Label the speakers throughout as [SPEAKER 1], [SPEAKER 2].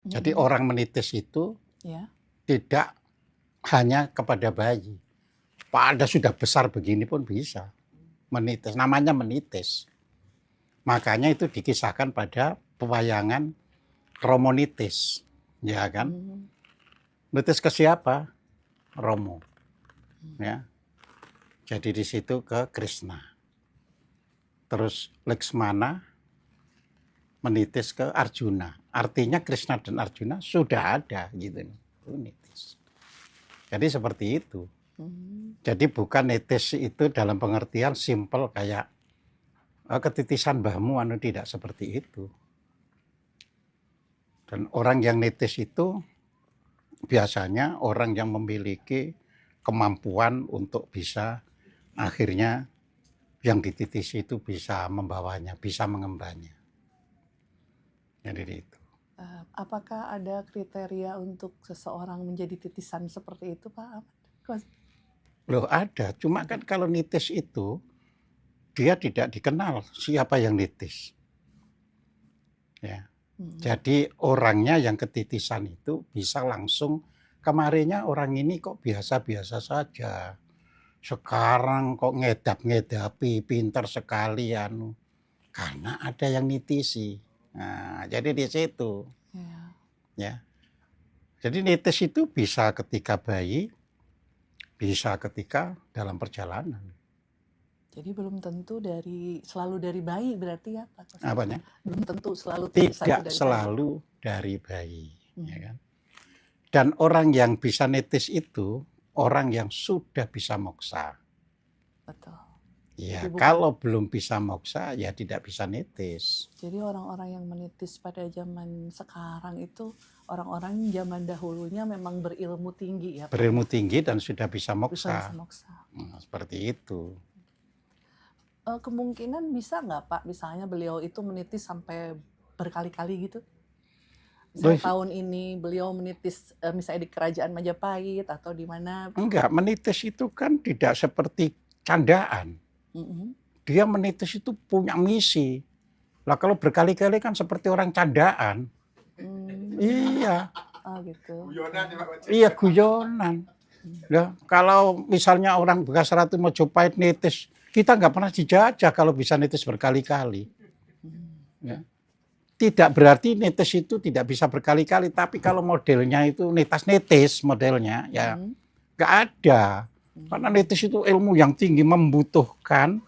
[SPEAKER 1] Jadi orang menitis itu
[SPEAKER 2] Ya.
[SPEAKER 1] tidak hanya kepada bayi. Pada sudah besar begini pun bisa menitis. Namanya menitis. Makanya itu dikisahkan pada pewayangan Romonitis. Ya kan? Nitis ke siapa? Romo. Ya. Jadi di situ ke Krishna. Terus Laksmana menitis ke Arjuna. Artinya Krishna dan Arjuna sudah ada gitu. Itu nitis. Jadi seperti itu. Jadi bukan nitis itu dalam pengertian simpel kayak ketitisan mbahmu, tidak seperti itu. Dan orang yang nitis itu biasanya orang yang memiliki kemampuan untuk bisa akhirnya yang dititisi itu bisa membawanya, bisa mengembannya. Jadi itu.
[SPEAKER 2] Apakah ada kriteria untuk seseorang menjadi titisan seperti itu, Pak Ahmad?
[SPEAKER 1] Loh ada, cuma kan kalau nitis itu dia tidak dikenal siapa yang nitis. Ya. Jadi orangnya yang ketitisan itu bisa langsung, kemarinnya orang ini kok biasa-biasa saja. Sekarang kok ngedap-ngedapi, pintar sekali anu. Karena ada yang nitisi. Nah, jadi di situ. Ya. Jadi nitis itu bisa ketika bayi, bisa ketika dalam perjalanan.
[SPEAKER 2] Jadi belum tentu selalu dari bayi berarti ya Pak?
[SPEAKER 1] Apanya?
[SPEAKER 2] Belum tentu selalu
[SPEAKER 1] tidak selalu dari bayi. Ya kan? Dan orang yang bisa nitis itu orang yang sudah bisa moksa.
[SPEAKER 2] Betul.
[SPEAKER 1] Ya, kalau belum bisa moksa ya tidak bisa nitis.
[SPEAKER 2] Jadi orang-orang yang menitis pada zaman sekarang itu orang-orang zaman dahulunya memang berilmu tinggi ya Pak?
[SPEAKER 1] Berilmu tinggi dan sudah bisa moksa.
[SPEAKER 2] Bisa moksa.
[SPEAKER 1] Nah, seperti itu.
[SPEAKER 2] Kemungkinan bisa nggak Pak, misalnya beliau itu menitis sampai berkali-kali gitu? Tahun ini beliau menitis misalnya di kerajaan Majapahit atau di mana?
[SPEAKER 1] Enggak, menitis itu kan tidak seperti candaan. Dia menitis itu punya misi. Lah kalau berkali-kali kan seperti orang candaan. Iya.
[SPEAKER 2] Oh gitu.
[SPEAKER 3] Guyonan ya Pak.
[SPEAKER 1] Iya, guyonan. Ya, kalau misalnya orang bekas Ratu Majapahit nitis, kita nggak pernah dijajah kalau bisa nitis berkali-kali. Ya. Tidak berarti nitis itu tidak bisa berkali-kali, tapi kalau modelnya itu nitis modelnya, ya nggak ada. Karena nitis itu ilmu yang tinggi, membutuhkan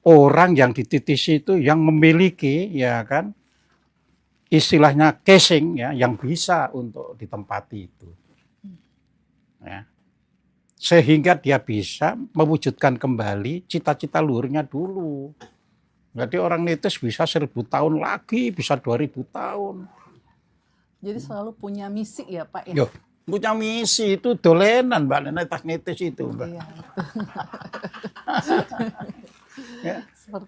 [SPEAKER 1] orang yang dititisi itu yang memiliki, ya kan, istilahnya casing, ya, yang bisa untuk ditempati itu. Ya. Sehingga dia bisa mewujudkan kembali cita-cita luhurnya dulu. Jadi orang nitis bisa 1000 tahun lagi, bisa 2000 tahun.
[SPEAKER 2] Jadi selalu punya misi ya Pak ya?
[SPEAKER 1] Yo, punya misi itu dolenan Mbak, nitis itu Mbak.
[SPEAKER 2] Iya.
[SPEAKER 1] Ya.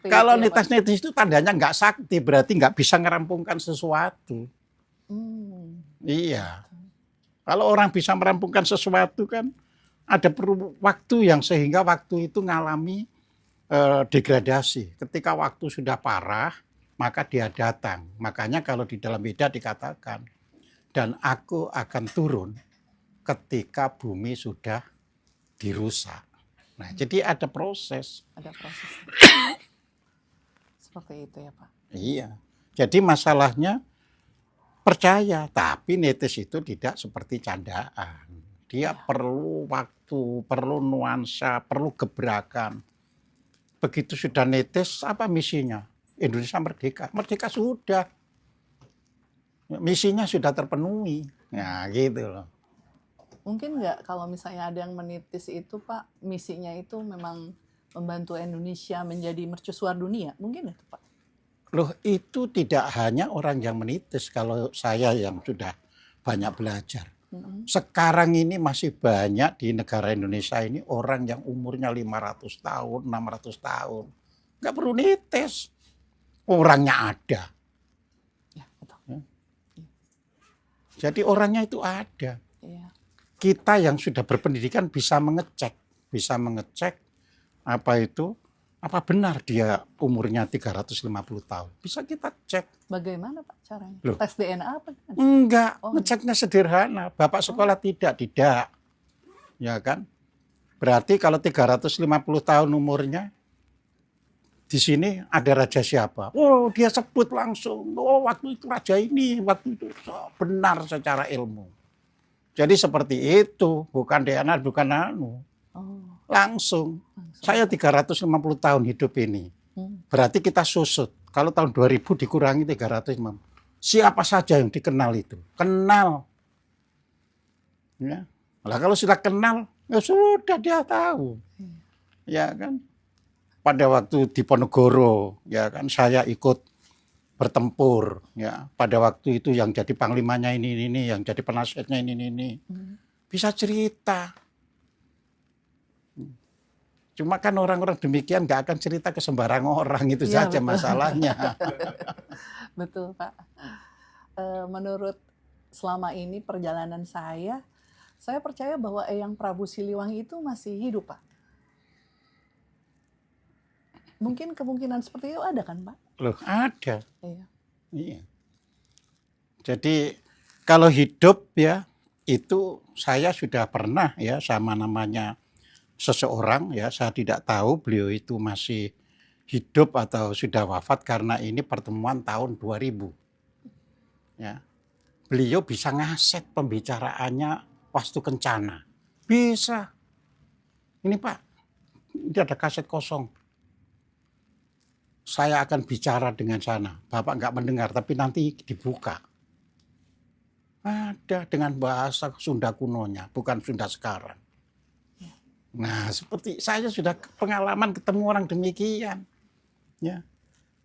[SPEAKER 1] Kalau nitis itu tandanya nggak sakti, berarti nggak bisa ngerampungkan sesuatu. Iya. Kalau orang bisa merampungkan sesuatu kan ada perlu waktu yang sehingga waktu itu ngalami degradasi. Ketika waktu sudah parah, maka dia datang. Makanya kalau di dalam Weda dikatakan, dan aku akan turun ketika bumi sudah dirusak. Nah, jadi ada proses.
[SPEAKER 2] Ada proses. Seperti itu ya Pak.
[SPEAKER 1] Iya. Jadi masalahnya percaya, tapi nitis itu tidak seperti candaan. Dia perlu waktu, perlu nuansa, perlu gebrakan. Begitu sudah nitis, apa misinya? Indonesia merdeka. Merdeka sudah. Misinya sudah terpenuhi. Nah, gitu loh.
[SPEAKER 2] Mungkin nggak kalau misalnya ada yang menitis itu Pak, misinya itu memang membantu Indonesia menjadi mercusuar dunia? Mungkin itu Pak?
[SPEAKER 1] Loh, itu tidak hanya orang yang menitis. Kalau saya yang sudah banyak belajar. Sekarang ini masih banyak di negara Indonesia ini orang yang umurnya 500 tahun, 600 tahun. Nggak perlu nitis. Orangnya ada.
[SPEAKER 2] Ya, betul.
[SPEAKER 1] Jadi orangnya itu ada.
[SPEAKER 2] Ya.
[SPEAKER 1] Kita yang sudah berpendidikan bisa mengecek apa itu Apa benar dia umurnya 350 tahun? Bisa kita cek.
[SPEAKER 2] Bagaimana Pak caranya?
[SPEAKER 1] Loh.
[SPEAKER 2] Tes DNA apa?
[SPEAKER 1] Enggak,
[SPEAKER 2] Oh.
[SPEAKER 1] ngeceknya sederhana. Bapak sekolah tidak. Ya kan? Berarti kalau 350 tahun umurnya, di sini ada raja siapa? Oh, dia sebut langsung. Oh, waktu itu raja ini, waktu itu. Benar secara ilmu. Jadi seperti itu, bukan DNA, bukan anu.
[SPEAKER 2] Oh,
[SPEAKER 1] Langsung.
[SPEAKER 2] langsung.
[SPEAKER 1] Saya 350 tahun hidup ini. Berarti kita susut. Kalau tahun 2000 dikurangi 350. Siapa saja yang dikenal itu? Kenal. Ya. Nah, kalau sudah kenal, ya sudah dia tahu. Ya kan? Pada waktu di Ponorogo, ya kan, saya ikut bertempur, ya. Pada waktu itu yang jadi panglimanya ini, yang jadi penasihatnya ini. Bisa cerita. Cuma kan orang-orang demikian nggak akan cerita ke sembarang orang, itu
[SPEAKER 2] Iya,
[SPEAKER 1] saja
[SPEAKER 2] betul.
[SPEAKER 1] masalahnya.
[SPEAKER 2] Betul Pak. Menurut selama ini perjalanan saya percaya bahwa Eyang Prabu Siliwangi itu masih hidup Pak. Mungkin kemungkinan seperti itu ada kan Pak?
[SPEAKER 1] Loh, ada.
[SPEAKER 2] Iya.
[SPEAKER 1] Iya. Jadi kalau hidup ya, itu saya sudah pernah ya sama namanya seseorang ya, saya tidak tahu beliau itu masih hidup atau sudah wafat karena ini pertemuan tahun 2000. Ya. Beliau bisa ngaset pembicaraannya waktu kencana. Bisa. Ini Pak, ini ada kaset kosong. Saya akan bicara dengan sana. Bapak nggak mendengar, tapi nanti dibuka. Ada dengan bahasa Sunda kunonya, bukan Sunda sekarang. Nah, seperti saya sudah pengalaman ketemu orang demikian. Ya.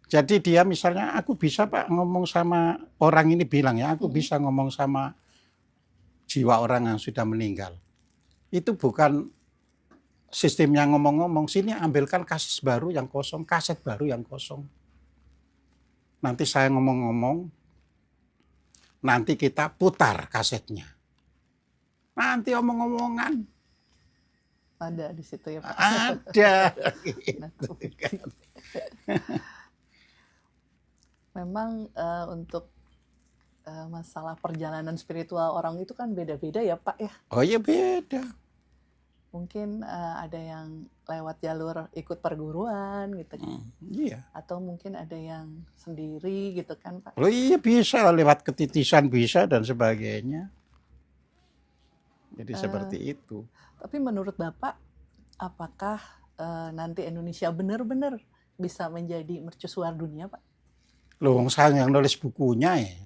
[SPEAKER 1] Jadi dia misalnya, aku bisa Pak ngomong sama orang ini bilang ya, aku bisa ngomong sama jiwa orang yang sudah meninggal. Itu bukan sistemnya ngomong-ngomong, sini ambilkan kaset baru yang kosong, kaset baru yang kosong. Nanti saya ngomong-ngomong, nanti kita putar kasetnya. Nanti omong-omongan.
[SPEAKER 2] Ada di situ ya Pak.
[SPEAKER 1] Ada.
[SPEAKER 2] Memang untuk masalah perjalanan spiritual orang itu kan beda-beda ya Pak ya.
[SPEAKER 1] Oh iya beda.
[SPEAKER 2] Mungkin ada yang lewat jalur ikut perguruan gitu kan.
[SPEAKER 1] Iya.
[SPEAKER 2] Atau mungkin ada yang sendiri gitu kan Pak.
[SPEAKER 1] Oh iya bisa lewat ketitisan bisa dan sebagainya. Jadi seperti itu.
[SPEAKER 2] Tapi menurut Bapak, apakah nanti Indonesia benar-benar bisa menjadi mercusuar dunia Pak?
[SPEAKER 1] Loh, saya yang nulis bukunya ya.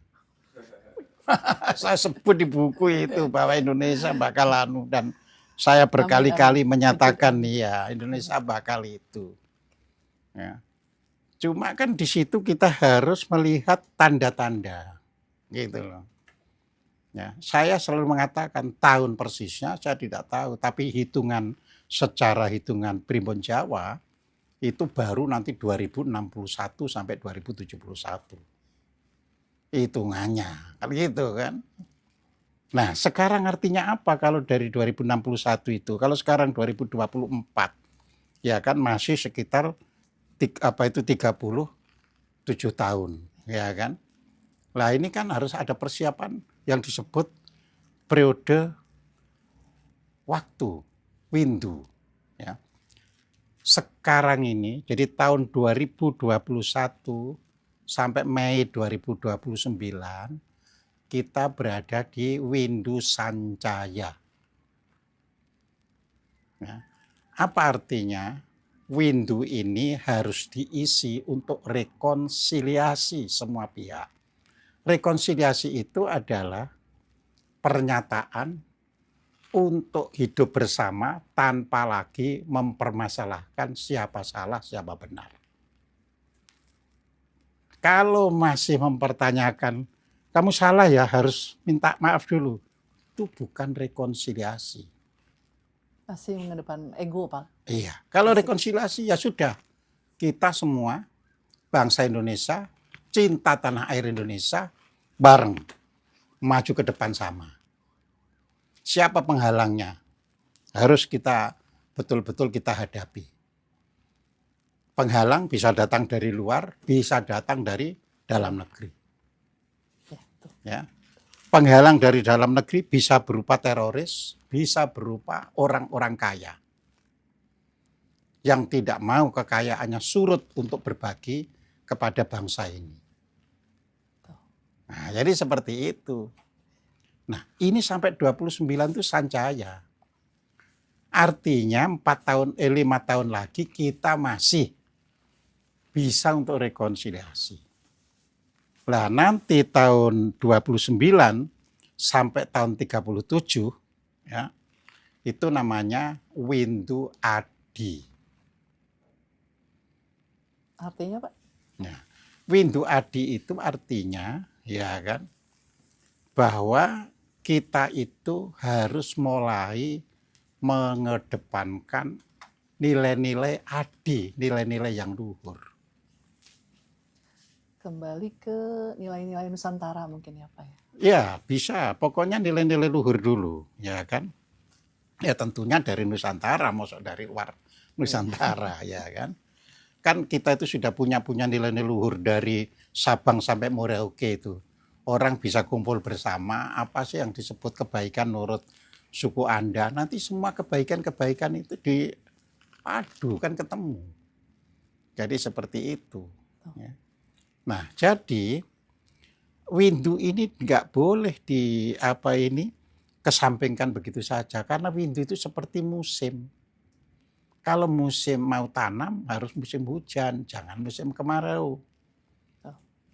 [SPEAKER 1] Saya sebut di buku itu bahwa Indonesia bakal anu, dan saya berkali-kali menyatakan ya Indonesia bakal itu. Ya. Cuma kan di situ kita harus melihat tanda-tanda, gitu loh. Ya, saya selalu mengatakan tahun persisnya saya tidak tahu, tapi secara hitungan Primbon Jawa itu baru nanti 2061 sampai 2071. Hitungannya, kan gitu kan. Nah, sekarang artinya apa kalau dari 2061 itu? Kalau sekarang 2024, ya kan masih sekitar 37 tahun, ya kan. Nah, ini kan harus ada persiapan yang disebut periode waktu, windu, ya. Sekarang ini, jadi tahun 2021 sampai Mei 2029, kita berada di windu sancaya. Ya. Apa artinya? Windu ini harus diisi untuk rekonsiliasi semua pihak. Rekonsiliasi itu adalah pernyataan untuk hidup bersama tanpa lagi mempermasalahkan siapa salah, siapa benar. Kalau masih mempertanyakan, kamu salah ya harus minta maaf dulu, itu bukan rekonsiliasi.
[SPEAKER 2] Masih mengedepan ego Pak?
[SPEAKER 1] Iya, kalau rekonsiliasi ya sudah, kita semua bangsa Indonesia, cinta tanah air Indonesia, bareng maju ke depan sama. Siapa penghalangnya? Harus kita betul-betul kita hadapi. Penghalang bisa datang dari luar, bisa datang dari dalam negeri.
[SPEAKER 2] Ya, tuh.
[SPEAKER 1] Ya. Penghalang dari dalam negeri bisa berupa teroris, bisa berupa orang-orang kaya yang tidak mau kekayaannya surut untuk berbagi kepada bangsa ini. Nah, jadi seperti itu. Nah, ini sampai 29 itu sancaya. Artinya 5 tahun lagi kita masih bisa untuk rekonsiliasi. Nah, nanti tahun 29 sampai tahun 37 ya, itu namanya Windu Adi.
[SPEAKER 2] Artinya Pak?
[SPEAKER 1] Nah, Windu Adi itu artinya ya kan bahwa kita itu harus mulai mengedepankan nilai-nilai adi, nilai-nilai yang luhur.
[SPEAKER 2] Kembali ke nilai-nilai Nusantara mungkin ya Pak ya?
[SPEAKER 1] Ya bisa, pokoknya nilai-nilai luhur dulu, ya kan? Ya tentunya dari Nusantara, maksud dari luar Nusantara, ya kan? Kan kita itu sudah punya nilai-nilai luhur dari Sabang sampai Merauke itu. Orang bisa kumpul bersama, apa sih yang disebut kebaikan menurut suku Anda, nanti semua kebaikan-kebaikan itu diadu kan ketemu. Jadi seperti itu. Ya. Nah, jadi Windu ini nggak boleh kesampingkan begitu saja, karena Windu itu seperti musim. Kalau musim mau tanam harus musim hujan, jangan musim kemarau.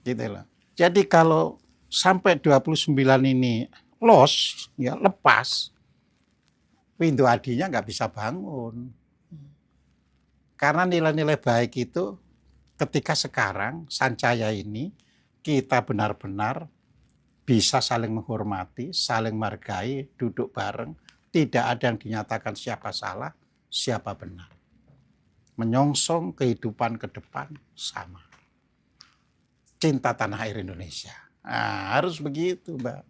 [SPEAKER 1] Gitu loh. Jadi kalau sampai 29 ini lepas, Windu Adinya nggak bisa bangun. Karena nilai-nilai baik itu ketika sekarang sancaya ini kita benar-benar bisa saling menghormati, saling menghargai, duduk bareng, tidak ada yang dinyatakan siapa salah, siapa benar. Menyongsong kehidupan ke depan sama. Cinta tanah air Indonesia. Nah, harus begitu, Mbak.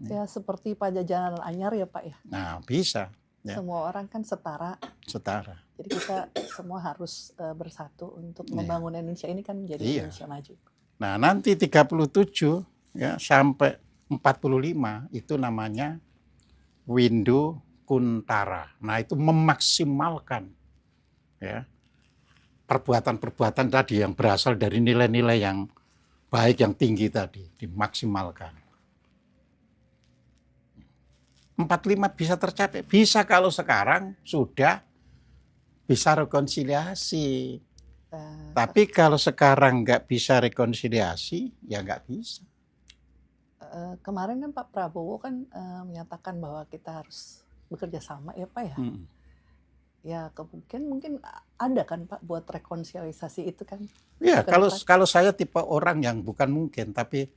[SPEAKER 2] Ya seperti Pajajaran Anyar ya Pak ya?
[SPEAKER 1] Nah, bisa. Ya.
[SPEAKER 2] Semua orang kan setara.
[SPEAKER 1] Setara.
[SPEAKER 2] Jadi kita semua harus bersatu untuk membangun Indonesia ini kan menjadi Indonesia maju.
[SPEAKER 1] Nah, nanti 37 ya sampai 45 itu namanya Windu Kuntara. Nah, itu memaksimalkan ya perbuatan-perbuatan tadi yang berasal dari nilai-nilai yang baik, yang tinggi tadi, dimaksimalkan. 45 bisa tercapai. Bisa kalau sekarang sudah bisa rekonsiliasi. Tapi kalau sekarang nggak bisa rekonsiliasi, ya nggak bisa.
[SPEAKER 2] Kemarin kan Pak Prabowo kan menyatakan bahwa kita harus bekerja sama ya Pak ya. Ya mungkin ada kan Pak buat rekonsiliasi itu kan.
[SPEAKER 1] Ya kalau saya tipe orang yang bukan mungkin, tapi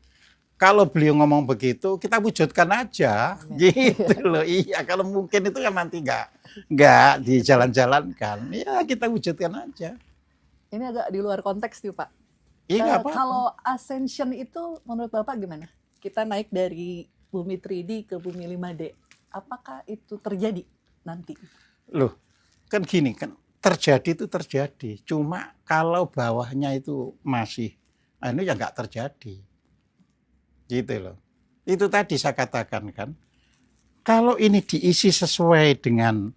[SPEAKER 1] kalau beliau ngomong begitu, kita wujudkan aja, gitu loh. Iya, kalau mungkin itu kan nanti nggak dijalan-jalankan. Ya kita wujudkan aja.
[SPEAKER 2] Ini agak di luar konteks nih Pak.
[SPEAKER 1] Iya,
[SPEAKER 2] kalau ascension itu menurut Bapak gimana? Kita naik dari bumi 3D ke bumi 5D. Apakah itu terjadi nanti?
[SPEAKER 1] Loh, kan gini kan, terjadi itu terjadi. Cuma kalau bawahnya itu masih, ini ya nggak terjadi. Gitu loh. Itu tadi saya katakan kan, kalau ini diisi sesuai dengan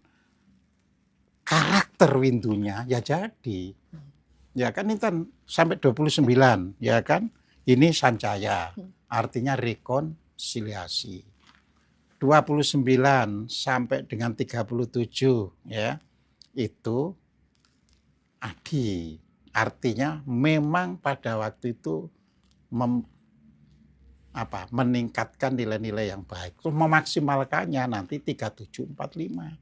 [SPEAKER 1] karakter windunya, ya jadi. Ya kan ini kan sampai 29, ya kan. Ini sancaya, artinya rekonsiliasi. 29 sampai dengan 37, ya, itu adi. Artinya memang pada waktu itu meningkatkan nilai-nilai yang baik. Terus memaksimalkannya nanti 37, 45.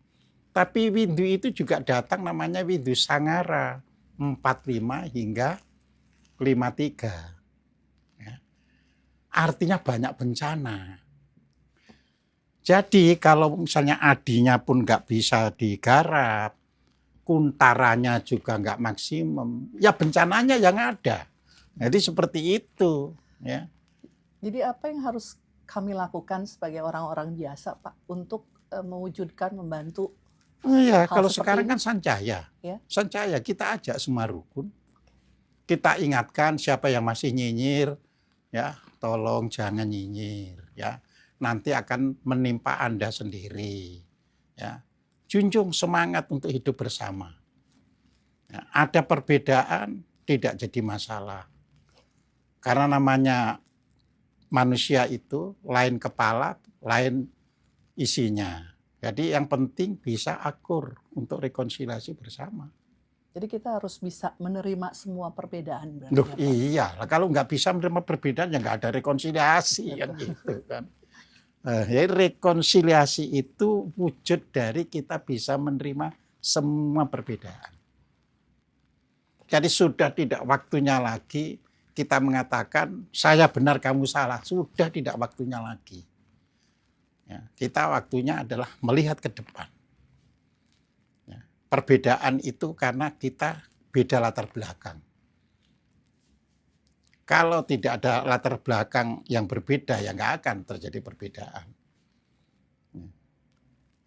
[SPEAKER 1] Tapi Windu itu juga datang namanya Windu Sangara, 45 hingga 53. Ya. Artinya banyak bencana. Jadi kalau misalnya adinya pun nggak bisa digarap, kuntaranya juga nggak maksimum, ya bencananya yang ada. Jadi seperti itu. Ya.
[SPEAKER 2] Jadi apa yang harus kami lakukan sebagai orang-orang biasa Pak untuk mewujudkan, membantu?
[SPEAKER 1] Iya, kalau sekarang kan sancaya. Ya? Sancaya, kita ajak semua rukun, kita ingatkan siapa yang masih nyinyir, ya tolong jangan nyinyir, ya nanti akan menimpa Anda sendiri. Ya, junjung semangat untuk hidup bersama. Ya, ada perbedaan tidak jadi masalah, karena namanya manusia itu lain kepala, lain isinya. Jadi yang penting bisa akur untuk rekonsiliasi bersama.
[SPEAKER 2] Jadi kita harus bisa menerima semua perbedaan.
[SPEAKER 1] Loh, iya, kalau nggak bisa menerima perbedaan ya nggak ada rekonsiliasi kan gitu kan. Jadi rekonsiliasi itu wujud dari kita bisa menerima semua perbedaan. Jadi sudah tidak waktunya lagi kita mengatakan saya benar kamu salah, sudah tidak waktunya lagi. Ya, kita waktunya adalah melihat ke depan. Perbedaan itu karena kita beda latar belakang. Kalau tidak ada latar belakang yang berbeda, ya nggak akan terjadi perbedaan.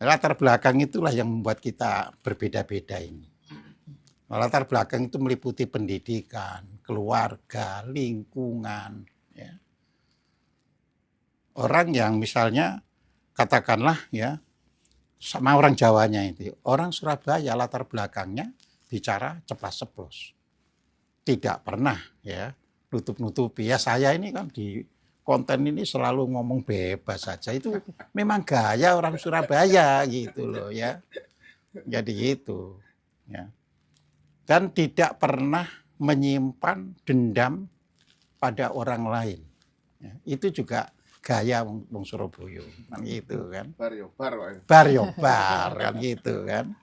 [SPEAKER 1] Latar belakang itulah yang membuat kita berbeda-beda ini. Latar belakang itu meliputi pendidikan, keluarga, lingkungan. Ya. Orang yang misalnya, katakanlah ya, sama orang Jawanya itu, orang Surabaya latar belakangnya bicara ceplas-ceplos, tidak pernah ya nutup-nutupi. Ya saya ini kan di konten ini selalu ngomong bebas saja, itu memang gaya orang Surabaya gitu loh ya, jadi gitu ya. Dan tidak pernah menyimpan dendam pada orang lain, ya. Itu juga gaya wong Surabaya kan gitu kan. Bar yo bar kan gitu kan.